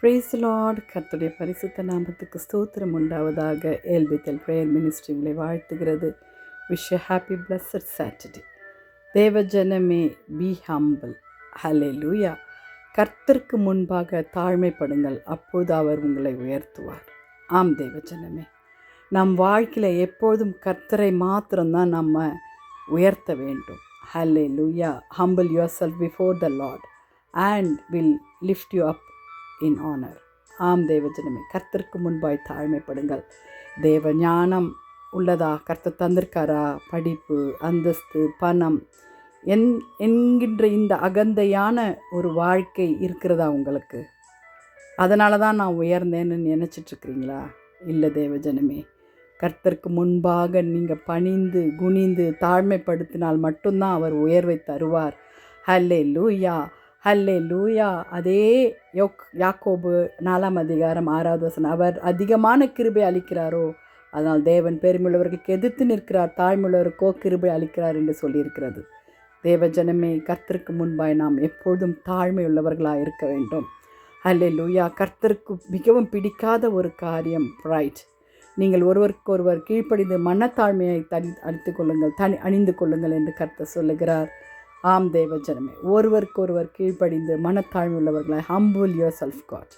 Price Lord. கர்த்தருடைய பரிசுத்த நாமத்துக்கு ஸ்தோத்திரம் உண்டாவதாக. எல்பித்தல் பிரேயர் மினிஸ்ட்ரி உங்களை வாழ்த்துகிறது. Wish happy blessed Saturday. தேவ ஜனமே, பி ஹம்பிள். ஹல்லேலூயா. கர்த்தருக்கு முன்பாக தாழ்மைப்படுங்கள், அப்போது அவர் உங்களை உயர்த்துவார். ஆம் தேவ ஜனமே, நம் வாழ்க்கையில் எப்பொழுதும் கர்த்தரை மாத்திரம்தான் நம்ம உயர்த்த வேண்டும். Hallelujah. Humble yourself before the lord and will lift you up in honour. ஆம் தேவஜனமே, கர்த்தருக்கு முன்பாய் தாழ்மைப்படுங்கள். தேவ ஞானம் உள்ளதா? கர்த்தர் தந்திருக்காரா? படிப்பு, அந்தஸ்து, பணம் என்கின்ற இந்த அகந்தையான ஒரு வாழ்க்கை இருக்கிறதா உங்களுக்கு? அதனால தான் நான் உயர்ந்தேன்னு நினச்சிட்ருக்கிறீங்களா? இல்லை தேவஜனமே, கர்த்தருக்கு முன்பாக நீங்கள் பணிந்து குனிந்து தாழ்மைப்படுத்தினால் மட்டும்தான் அவர் உயர்வை தருவார். ஹல்லேலூயா, ஹல்லேலூயா. அதே யாக்கோபு 4 அதிகாரம் 6 அவர் அதிகமான கிருபை அளிக்கிறாரோ, அதனால் தேவன் பெருமையுள்ளவர்களுக்கு எதிர்த்து நிற்கிறார், தாழ்மையுள்ளவருக்கோ கிருபை அளிக்கிறார் என்று சொல்லியிருக்கிறது. தேவஜனமே, கர்த்தருக்கு முன்பாய் நாம் எப்பொழுதும் தாழ்மையுள்ளவர்களாக இருக்க வேண்டும். ஹல்லேலூயா. கர்த்தருக்கு மிகவும் பிடிக்காத ஒரு காரியம் ரைட். நீங்கள் ஒருவருக்கு ஒருவர் கீழ்ப்படிந்து மனத்தாழ்மையை அணிந்து கொள்ளுங்கள், அணிந்து கொள்ளுங்கள் என்று கர்த்தர் சொல்லுகிறார். ஆம் தேவஜனமே, ஒருவருக்கு ஒருவர் கீழ்ப்படிந்து மனத்தாழ்மை உள்ளவர்களாய் ஹம்பிள் யுவர் செல்ஃப் காட்.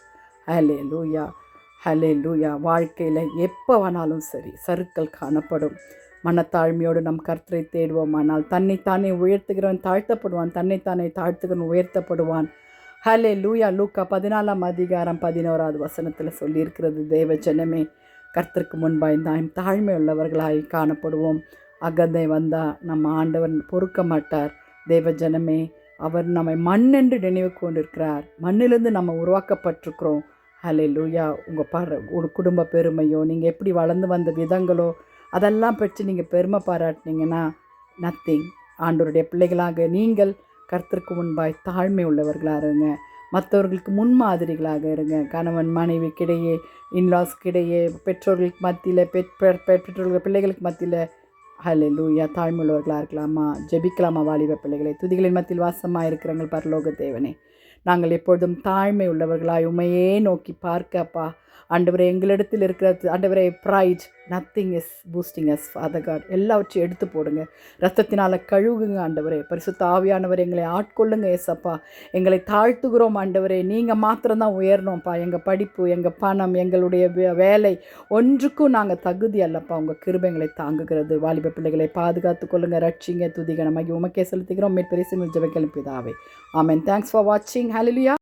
ஹல்லேலூயா, ஹல்லேலூயா. வாழ்க்கையில் எப்போ வேணாலும் சரி சறுக்கல் காணப்படும். மனத்தாழ்மையோடு நம் கர்த்தரை தேடுவோமானால் தன்னைத்தானே உயர்த்துகிறவன் தாழ்த்தப்படுவான், தன்னைத்தானே தாழ்த்துகிறவன் உயர்த்தப்படுவான். ஹல்லேலூயா. லூக்கா 14 அதிகாரம் 11 சொல்லியிருக்கிறது. தேவஜனமே, கர்த்தருக்கு முன்பாய் தாழ்மை உள்ளவர்களாய் காணப்படுவோம். அகந்தை வந்தால் நம்ம ஆண்டவர் பொறுக்க மாட்டார். தேவஜனமே, அவர் நம்மை மண்ணென்று நினைவு கொண்டிருக்கிறார். மண்ணிலிருந்து நம்ம உருவாக்கப்பட்டிருக்கிறோம். ஹல்லேலூயா. ஒரு குடும்ப பெருமையோ, நீங்கள் எப்படி வளர்ந்து வந்த விதங்களோ, அதெல்லாம் பற்றி நீங்கள் பெருமை பாராட்டினீங்கன்னா நத்திங். ஆண்டவருடைய பிள்ளைகளாக நீங்கள் கர்த்தருக்கு முன்பாய் தாழ்மை உள்ளவர்களாக இருங்க. மற்றவர்களுக்கு முன்மாதிரிகளாக இருங்க. கணவன் மனைவிக்கிடையே, இன்லாஸ்கிடையே, பெற்றோர்களுக்கு மத்தியில், பெற்றோர்கள் பிள்ளைகளுக்கு மத்தியில் ஹல்லேலூயா தாழ்மையுள்ளவர்களாக இருக்கலாமா? ஜெபிக்கலாமா? வாலிப பிள்ளைகளை துதிகளின் மத்தியில் வாசமாக இருக்கிறவங்கள் பரலோக தேவனே, நாங்கள் எப்பொழுதும் தாழ்மை உள்ளவர்களாய் உமையே நோக்கி பார்க்கப்பா. ஆண்டவரே, எங்களிடத்தில் இருக்கிற ஆண்டவரே pride nothing is boosting as Father God. எல்லாவற்றையும் எடுத்து போடுங்க, ரத்தத்தினால் கழுவுங்க ஆண்டவரே. பரிசுத்த ஆவியானவர் எங்களை ஆட்கொள்ளுங்க ஏசப்பா. எங்களை தாழ்த்துகிறோம் ஆண்டவரே. நீங்கள் மாத்திரம்தான் உயரணும்ப்பா. எங்கள் படிப்பு, எங்கள் பணம், எங்களுடைய வேலை ஒன்றுக்கும் நாங்கள் தகுதி அல்லப்பா. உங்கள் கிருபை எங்களை தாங்குகிறது. வாலிப பிள்ளைகளை பாதுகாத்து கொள்ளுங்க, ரட்சிங்க. துதிகணமாகி உமக்கே செலுத்துகிறோம். மேற்பரிசு ஜெபங்கள் பிதாவே. ஆமென். தேங்க்ஸ் ஃபார் வாட்சிங். ஹல்லேலூயா.